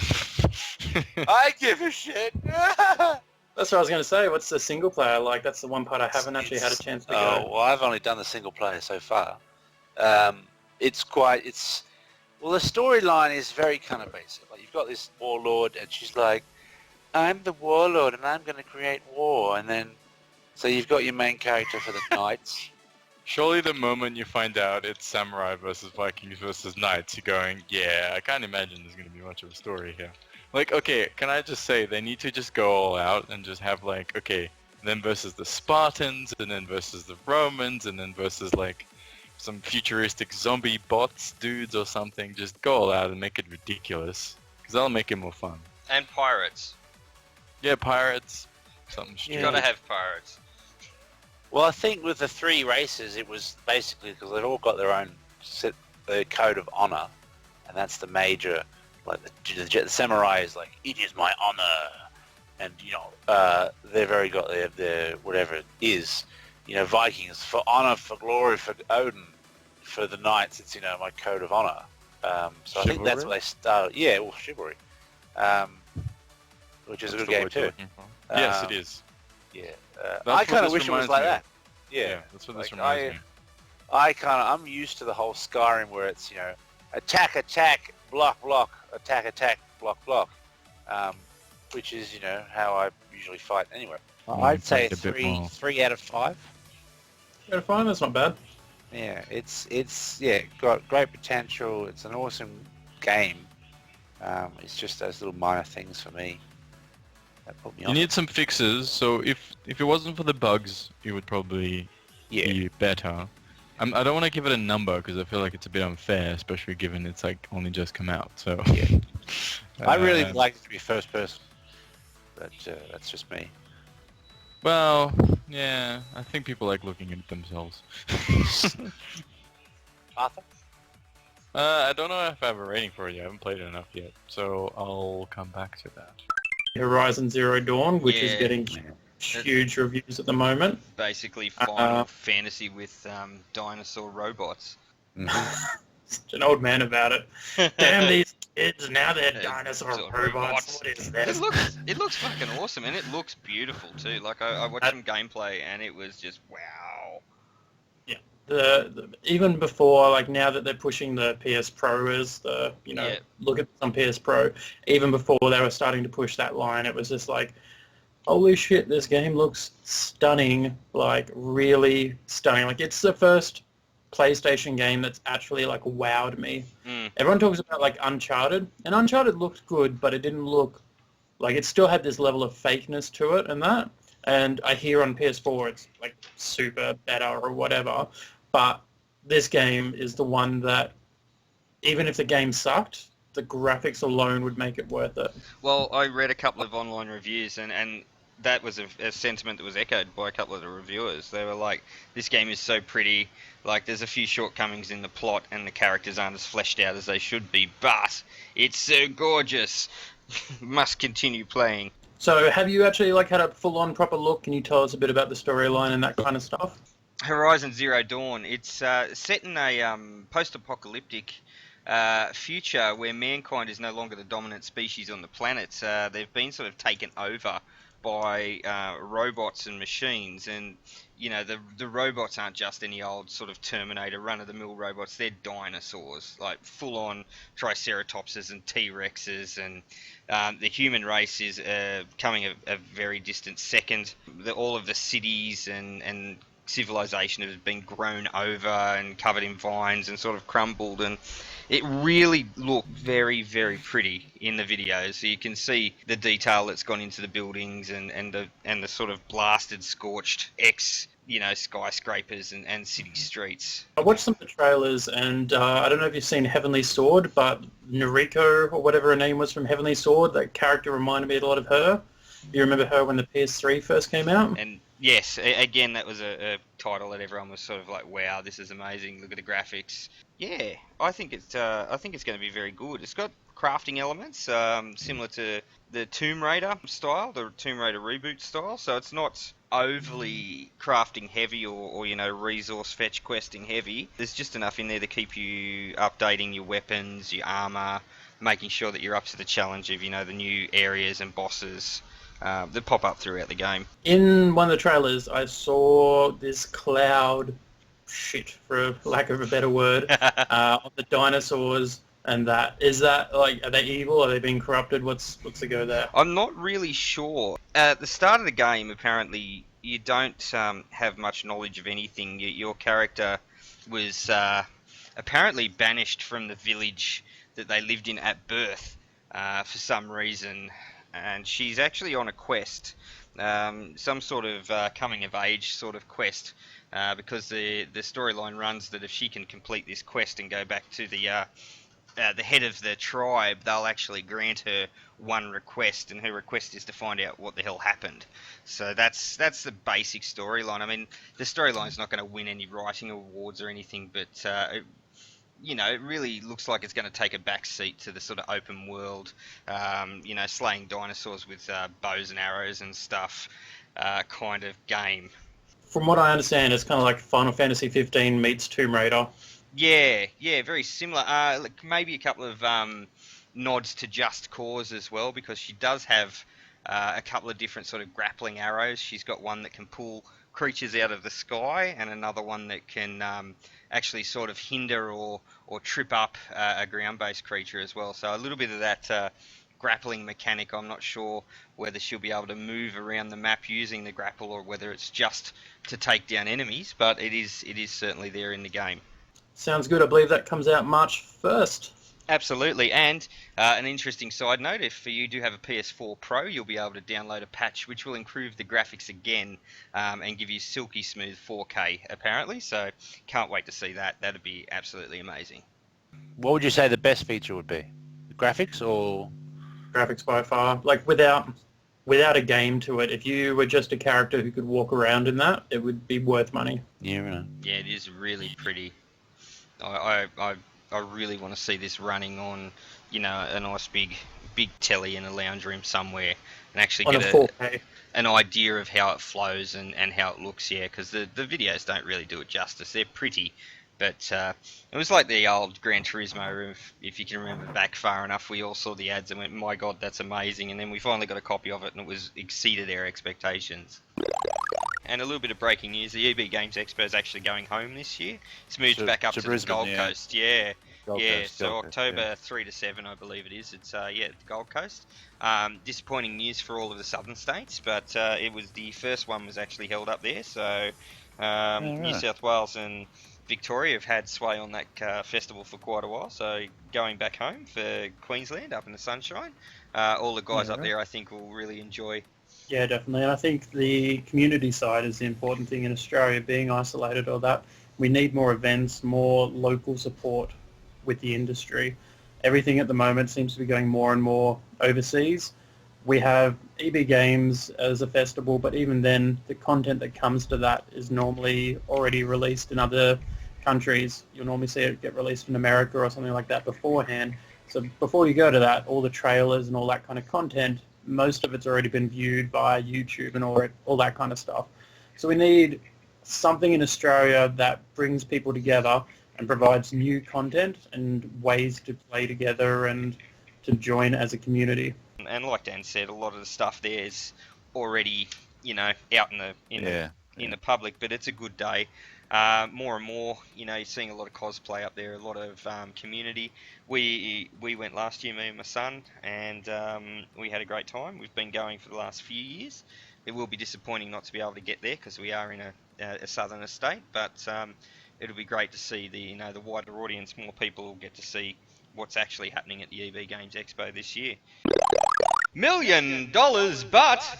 I give a shit. That's what I was going to say. What's the single player like? That's the one part I haven't actually had a chance to go. Well, I've only done the single player so far. Well, the storyline is very kind of basic. Like, you've got this warlord, and she's like, I'm the warlord, and I'm going to create war. And then, so you've got your main character for the knights. Surely the moment you find out it's samurai versus Vikings versus knights, you're going, yeah, I can't imagine there's going to be much of a story here. Like, okay, can I just say, they need to just go all out and just have, like, okay, then versus the Spartans, and then versus the Romans, and then versus, like, some futuristic zombie bots dudes or something. Just go all out and make it ridiculous, because that'll make it more fun. And pirates. Yeah, pirates. Something stupid. You gotta have pirates. Well, I think with the three races, it was basically because they've all got their own code of honor, and that's the major. Like the samurai is like, it is my honor, and you know they've already got their whatever it is. You know, Vikings for honor, for glory, for Odin. For the knights, it's, you know, my code of honor. So I think that's what they started. Yeah, well, chivalry, which is That's a good game too. Yes, it is. Yeah, That's I what kind of this wish it was reminds like me of. that. Yeah, that's what this like, reminds me. I'm used to the whole Skyrim where it's, you know, attack, block, attack, block, which is, you know, how I usually fight anyway. I'd say a bit more. 3 out of 5. Yeah, fine, that's not bad. Yeah, it's got great potential. It's an awesome game. It's just those little minor things for me that put me You off. need some fixes, so if it wasn't for the bugs, it would probably be better. I don't want to give it a number because I feel like it's a bit unfair, especially given it's like only just come out. So Yeah. I really like it to be first person, but that's just me. Well, yeah, I think people like looking at it themselves. Arthur? I don't know if I have a rating for it yet. I haven't played it enough yet, so I'll come back to that. Horizon Zero Dawn, which is Yeah. getting huge reviews at the moment. Basically, Final Fantasy with dinosaur robots. Just an old man about it. Damn these kids, now they're Yeah, dinosaur sort of robots. What is this? It looks fucking awesome, and it looks beautiful too. Like I watched some gameplay, and it was just wow. The even before, like, now that they're pushing the PS Pro as the, you know, Yeah. look at some PS Pro, even before they were starting to push that line, it was just like, Holy shit, this game looks stunning, like really stunning. Like it's the first PlayStation game that's actually like wowed me. Mm. Everyone talks about like Uncharted, and Uncharted looked good, but it didn't look like it still had this level of fakeness to it and that. And I hear on PS4 it's like super better or whatever, but this game is the one that even if the game sucked, the graphics alone would make it worth it. Well, I read a couple of online reviews, and that was a sentiment that was echoed by a couple of the reviewers. They were like, this game is so pretty, like there's a few shortcomings in the plot and the characters aren't as fleshed out as they should be, but it's so gorgeous. Must continue playing. So have you actually like had a full-on proper look? Can you tell us a bit about the storyline and that kind of stuff? Horizon Zero Dawn. It's set in a post-apocalyptic future where mankind is no longer the dominant species on the planet. They've been sort of taken over by robots and machines, and you know the robots aren't just any old sort of Terminator run-of-the-mill robots. They're dinosaurs, like full-on Triceratopses and T-Rexes, and the human race is coming a very distant second. All of the cities and civilization has been grown over and covered in vines and sort of crumbled, and it really looked very, very pretty in the videos. So you can see the detail that's gone into the buildings and the sort of blasted, scorched skyscrapers and city streets. I watched some of the trailers, and I don't know if you've seen Heavenly Sword, but Noriko, or whatever her name was from Heavenly Sword, that character reminded me a lot of her. You remember her when the PS3 first came out? And yes, again, that was a title that everyone was sort of like, "Wow, this is amazing! Look at the graphics." Yeah, I think it's going to be very good. It's got crafting elements similar to the Tomb Raider style, the Tomb Raider reboot style. So it's not overly crafting heavy or resource fetch questing heavy. There's just enough in there to keep you updating your weapons, your armor, making sure that you're up to the challenge of the new areas and bosses that pop up throughout the game. In one of the trailers, I saw this cloud shit, for lack of a better word, of the dinosaurs, and that is that like, are they evil? Are they being corrupted? What's the go there? I'm not really sure. At the start of the game, apparently, you don't have much knowledge of anything. Your character was apparently banished from the village that they lived in at birth for some reason, and she's actually on a quest, some sort of coming of age sort of quest, because the storyline runs that if she can complete this quest and go back to the head of the tribe, they'll actually grant her one request, and her request is to find out what the hell happened. So that's the basic storyline. I mean, the storyline's not going to win any writing awards or anything, but it really looks like it's going to take a back seat to the sort of open world, slaying dinosaurs with bows and arrows and stuff kind of game. From what I understand, it's kind of like Final Fantasy 15 meets Tomb Raider. Yeah, very similar. Maybe a couple of nods to Just Cause as well, because she does have a couple of different sort of grappling arrows. She's got one that can pull creatures out of the sky, and another one that can actually sort of hinder or trip up a ground-based creature as well. So a little bit of that grappling mechanic. I'm not sure whether she'll be able to move around the map using the grapple or whether it's just to take down enemies, but it is certainly there in the game. Sounds good. I believe that comes out March 1st. Absolutely, and an interesting side note, if you do have a PS4 Pro, you'll be able to download a patch which will improve the graphics again and give you silky smooth 4K, apparently, so can't wait to see that. That'd be absolutely amazing. What would you say the best feature would be? The graphics or...? Graphics by far. Like, without a game to it, if you were just a character who could walk around in that, it would be worth money. Yeah, right. Yeah, it is really pretty. I really want to see this running on, a nice big telly in a lounge room somewhere, and actually On get a 4K. an idea of how it flows and how it looks. Yeah, because the videos don't really do it justice. They're pretty, but it was like the old Gran Turismo. If you can remember back far enough, we all saw the ads and went, "My God, that's amazing!" And then we finally got a copy of it, and it exceeded our expectations. And a little bit of breaking news, the EB Games Expo is actually going home this year. It's moved back up to the Brisbane, Gold yeah. Coast. Yeah. Gold Yeah, Coast, so Gold Coast, October 3 to 7, I believe it is. It's the Gold Coast. Disappointing news for all of the southern states, but it was the first one was actually held up there. So New right. South Wales and Victoria have had sway on that festival for quite a while. So going back home for Queensland up in the sunshine, all the guys Yeah, up right. there I think will really enjoy. Yeah, definitely. And I think the community side is the important thing in Australia, being isolated or that. We need more events, more local support with the industry. Everything at the moment seems to be going more and more overseas. We have EB Games as a festival, but even then, the content that comes to that is normally already released in other countries. You'll normally see it get released in America or something like that beforehand. So before you go to that, all the trailers and all that kind of content, most of it's already been viewed via YouTube and all that kind of stuff. So we need something in Australia that brings people together and provides new content and ways to play together and to join as a community. And like Dan said, a lot of the stuff there is already, out in the public. But it's a good day. More and more, you're seeing a lot of cosplay up there, a lot of community. We went last year, me and my son, and we had a great time. We've been going for the last few years. It will be disappointing not to be able to get there because we are in a southern estate, but it'll be great to see the wider audience. More people will get to see what's actually happening at the EB Games Expo this year. $1 million, but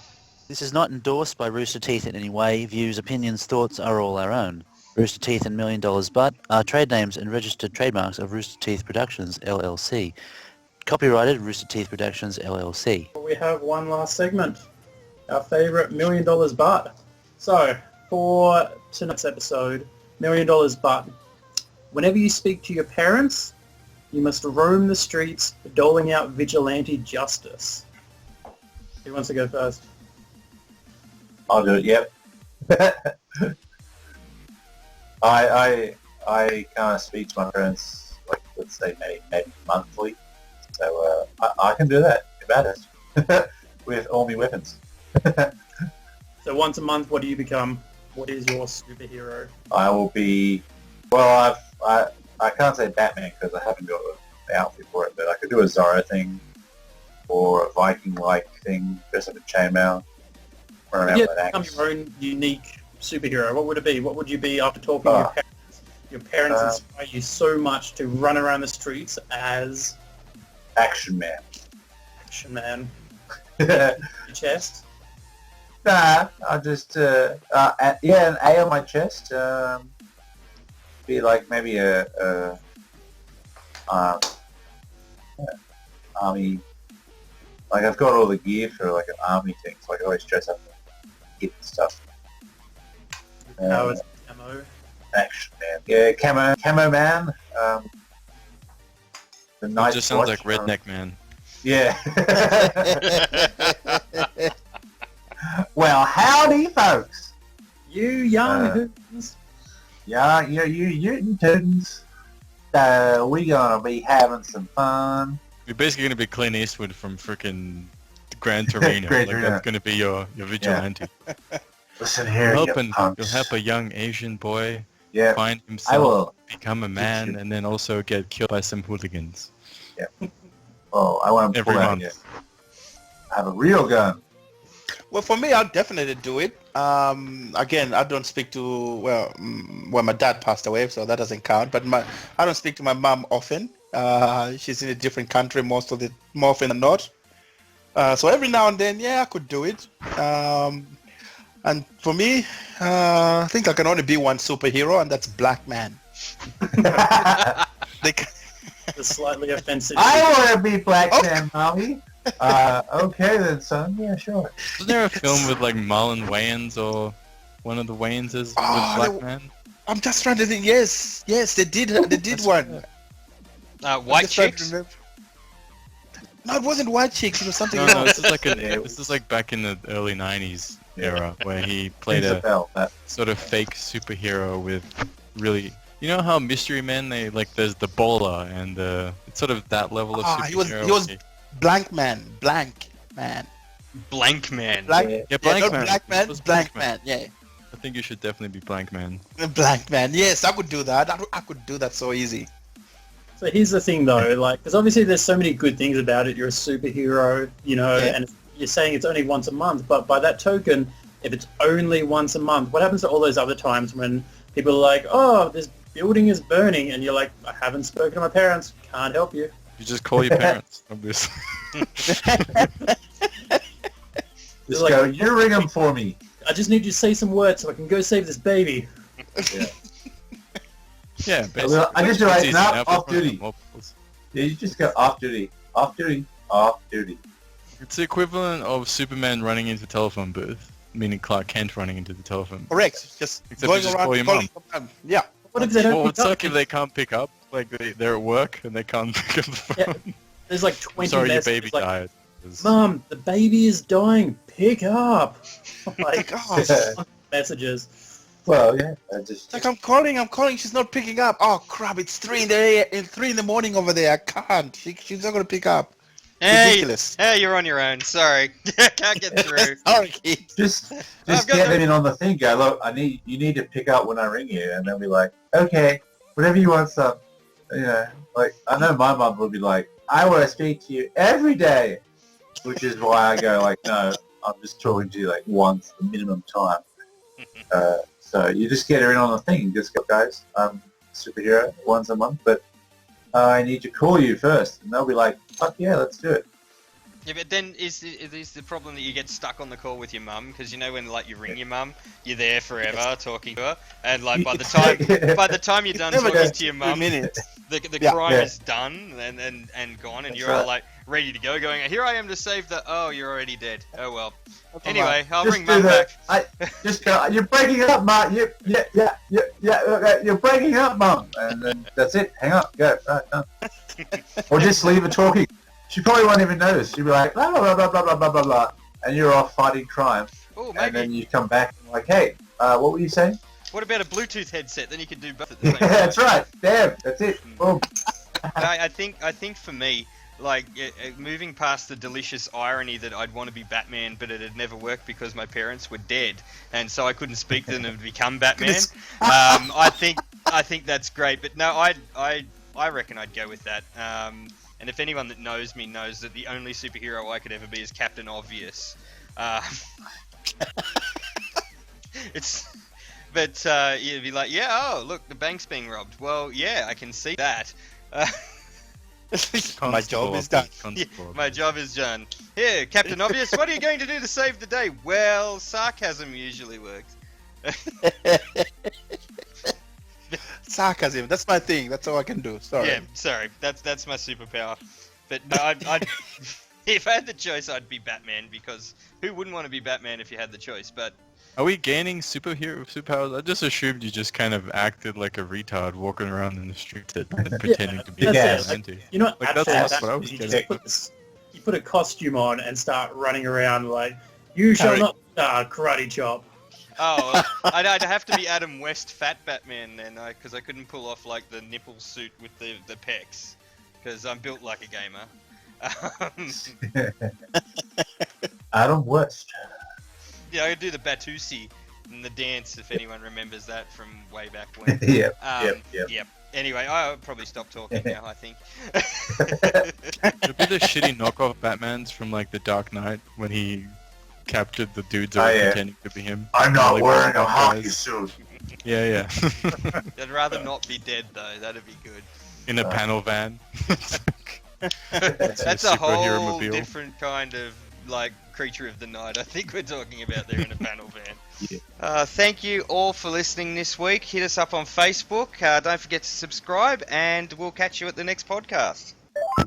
This is not endorsed by Rooster Teeth in any way. Views, opinions, thoughts are all our own. Rooster Teeth and $1 Million But are trade names and registered trademarks of Rooster Teeth Productions, LLC. Copyrighted Rooster Teeth Productions, LLC. We have one last segment, our favourite $1 Million But. So, for tonight's episode, $1 Million But. Whenever you speak to your parents, you must roam the streets doling out vigilante justice. Who wants to go first? I'll do it. Yep. I kind of speak to my parents, like, let's say maybe monthly. So I can do that about it with all my weapons. So once a month, what do you become? What is your superhero? I will be. Well, I can't say Batman because I haven't got the outfit for it, but I could do a Zorro thing or a Viking-like thing, dress up in chainmail, run around If you with an become axe. your own unique superhero, what would it be? What would you be after talking to your parents? Your parents inspire you so much to run around the streets as Action Man. Action Man. Nah, Your chest. I just an A on my chest. Be like maybe a army. Like I've got all the gear for like an army thing, so I can always dress up and get stuff. Powers, ammo. Action Man. Yeah, camo man. The It nice just sounds watch, like Redneck Man. Yeah. Well, howdy, folks. You young hoons. Yeah, you tunes. We gonna be having some fun. You're basically gonna be Clint Eastwood from frickin' Gran Torino. Gran Like Torino. that's gonna be your vigilante. Listen here, you You'll punks. help a young Asian boy Yeah, find I himself, will. become a man, you. and then also get killed by some hooligans Oh, I want to every pull out. month. Yeah. I have a real gun. Well, for me, I'll definitely do it. Again, I don't speak to, well, my dad passed away, so that doesn't count. But I don't speak to my mom often. She's in a different country more often than not. So every now and then, yeah, I could do it. And for me, I think I can only be one superhero, and that's Black Man. They ca- The slightly offensive. I want to be Black Man, Molly. Okay then, son. Yeah, sure. Wasn't there a film with like Marlon Wayans or one of the Wayanses with Black Man? I'm just trying to think. Yes, they did one. White Just trying to chicks. remember. No, it wasn't White Chicks. It was something No, else. this is like Yeah. this is like back in the early '90s Yeah. era where he played Rings a a bell. sort of fake superhero with really. You know how Mystery Men, they like there's the bowler and it's sort of that level of superhero. he was Blank Man. Blank man. Blank, Yeah. Yeah, Blank not Man. Black Man. It was Blank Man. Yeah, I think you should definitely be Blank Man. Blank Man. Yes, I could do that. I could do that so easy. So here's the thing, though, like, because obviously there's so many good things about it. You're a superhero, you know, Yeah. and you're saying it's only once a month, but by that token, if it's only once a month, what happens to all those other times when people are like, oh, this building is burning, and you're like, I haven't spoken to my parents, can't help you. You just call your parents, obviously. Just like- go, you ring them for me. I just need you to say some words so I can go save this baby. Yeah. Yeah, Well, I just do It's it easy now, enough, off it's one of duty. the mobiles. Yeah, you just go off duty, off duty, off duty. It's the equivalent of Superman running into the telephone booth, meaning Clark Kent running into the telephone booth. Correct. Just Except going you just around call your calling mum. someone. Yeah. What if they don't Well, it pick up? suck if they can't pick up, like they're at work and they can't pick up the phone. Yeah. There's like 20 Sorry, your messages baby like, died. Mom, the baby is dying. Pick up. Like, Oh, messages. Well, yeah, I it's just like I'm calling. She's not picking up. Oh crap! It's 3 in the morning over there. I can't. She's not gonna pick up. Hey, Ridiculous. hey, you're on your own. Sorry, can't get through. Sorry, kid. just I've got get no- them in on the thing. Go, look, you need to pick up when I ring you, and they'll be like, okay, whatever you want, son. You know, like I know my mum will be like, I want to speak to you every day, which is why I go like, no, I'm just talking to you like once, the minimum time. So you just get her in on the thing. You just go, guys, I'm a superhero once a month, but I need to call you first, and they'll be like, fuck yeah, let's do it. Yeah, but then is the problem that you get stuck on the call with your mum, because you know when like you ring your mum, you're there forever talking to her, and like by the time you're done Never talking goes to your 2 mum, minutes. the Yeah. crime Yeah. is done and gone, and That's you're all right. like ready to go, going, here I am to save the. Oh, you're already dead. Oh well. Anyway, I'll Just ring do mum that. back. Just go, you're breaking up, Mum. You're breaking up, Mum. And then that's it. Hang up. Go. Right, done. Or just leave her talking. She probably won't even notice. She'll be like, blah, blah, blah, blah, blah, blah, blah, blah. And you're off fighting crime. Oh, And maybe. then you come back and like, hey, what were you saying? What about a Bluetooth headset? Then you can do both at the same time. That's right. Damn. That's it. Boom. I think for me, like moving past the delicious irony that I'd want to be Batman, but it had never worked because my parents were dead, and so I couldn't speak to them and become Batman. I think that's great, but no, I reckon I'd go with that. And if anyone that knows me knows that the only superhero I could ever be is Captain Obvious. But you'd be like, yeah, oh look, the bank's being robbed. Well, yeah, I can see that. My job is done. Yeah, my job is done. Here, Captain Obvious, what are you going to do to save the day? Well, sarcasm usually works. Sarcasm. That's my thing. That's all I can do. Sorry. Yeah, sorry, that's my superpower. But no, I'd if I had the choice, I'd be Batman, because who wouldn't want to be Batman if you had the choice? But Are we gaining superpowers? I just assumed you just kind of acted like a retard walking around in the street and pretending to be a that's it. vigilante. You know, Like, that's absolutely, what I was you getting just you put a costume on and start running around like, you shall not karate chop. oh, I'd have to be Adam West Fat Batman then, because I couldn't pull off like the nipple suit with the pecs, because I'm built like a gamer. Adam West. Yeah, I could do the Batusi and the dance, if anyone remembers that from way back when. Yep. Yep. Anyway, I'll probably stop talking now, I think. It'd be the shitty knockoff Batmans from like the Dark Knight when he captured the dudes that Oh, were yeah. pretending to be him. I'm not Like, wearing a guys. hockey suit. Yeah. I'd rather not be dead, though. That'd be good. In a panel van. That's a superhero whole mobile. different kind of, like, creature of the night I think we're talking about there in a panel van. Yeah. Thank you all for listening this week. Hit us up on Facebook. Don't forget to subscribe, and we'll catch you at the next podcast. Are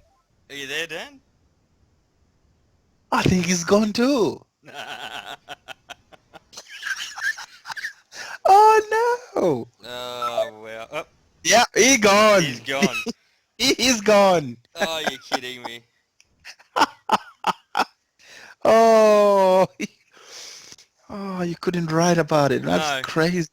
you there, Dan? I think he's gone too. Oh no! Oh, wow. Oh, Yeah, he gone. he's gone. He's gone. Oh, you're kidding me. Oh, oh, you couldn't write about it. That's No. crazy.